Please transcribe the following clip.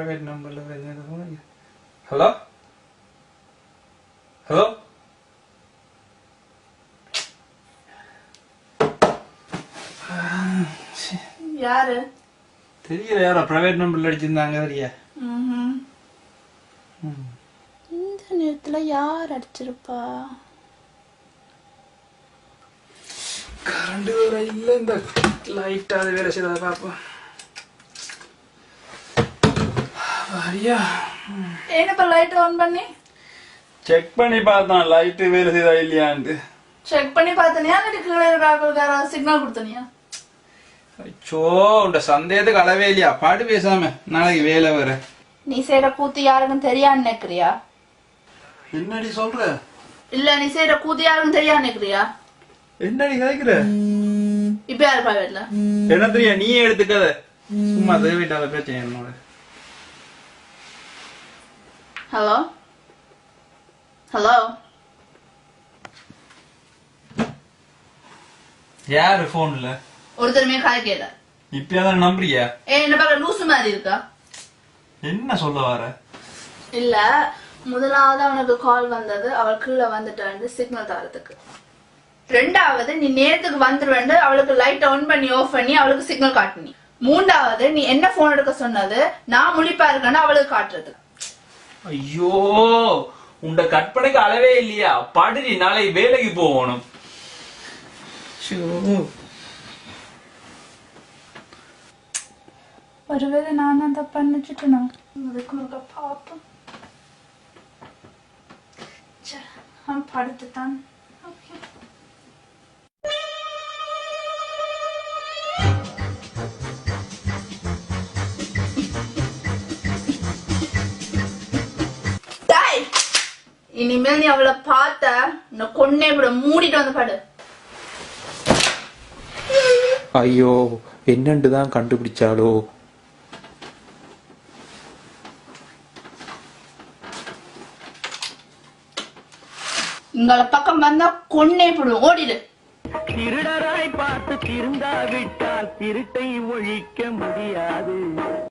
private number. Hello? Hello? யாரு தெரியல யாரோ பிரைவேட் நம்பர்ல அடிச்சிருந்தாங்க சரியா. இந்த நேரத்துல யார் அடிச்சிருப்பா? கரண்ட் வேற இல்ல, இந்த லைட் அது வேற செய்யறத பாப்போம். வாரியா ஏனப்பா லைட் ஆன் பண்ணி செக் பண்ணி பார்த்தான் லைட் வேற செய்தா இல்லையான்னு. செக் பண்ணி பார்த்தனியா இல்ல கீழே இருக்க சிக்னல் கொடுத்தனியா? அச்சோ உண்ட சந்தேகத்துக்கு அளவே இல்லையா. பாட்டு பேசாம நாளைக்கு வேலை வர. நீ செய்யற கூத்து யாருன்னு தெரியான்னு நினைக்கிறியா? என்னடி சொல்ற? இல்ல நீ செய்யற கூத்து யாருன்னு தெரியான்னு நினைக்கிறியா? என்னடி கேக்குற? இப்ப யாரு பிரைவேட்ல? என்ன தெரியா நீயே எடுத்துக்காத, சும்மா தேவையிட்டாத பேச்ச என்னோட. ஹலோ ஹலோ யாரு போன்ல? ஒருத்தருமே காய் கேட்க. இப்பயாதான் நம்புறியா? என்ன பார்க்க லூசு மாதிரி இருக்கா? என்ன சொல்ல வர? இல்ல முதலாவது அவனுக்கு கால் வந்தது, அவள் கீழே வந்துட்டான்னு சிக்னல் தரத்துக்கு. ரெண்டாவது நீ நேரத்துக்கு வந்துருவேன் அவளுக்கு லைட் ஆன் பண்ணி ஆஃப் பண்ணி அவளுக்கு சிக்னல் காட்டினி. மூன்றாவது நீ என்ன போன் எடுக்க சொன்னது நான் முழிப்பா இருக்கேன்னு அவளுக்கு காட்டுறது. ஐயோ உண்ட கற்பனைக்கு அளவே இல்லையா. படுறி நாளைக்கு வேலைக்கு போகணும். ஒருவேளை நான் தான் தப்பா நினைச்சிட்டேனா? அதுக்கு பாப்போம். அவன் படுத்துட்டான். இனிமேல் நீ அவளை பார்த்த கொன்னே கூட மூடிட்டு வந்து படு. ஐயோ என்னண்டு தான் கண்டுபிடிச்சாலோ. உங்கள பக்கம் வந்தா கொன்னே போடுவோம், ஓடிடு. திருடராய் பார்த்து திருந்தாவிட்டால் திருட்டை ஒழிக்க முடியாது.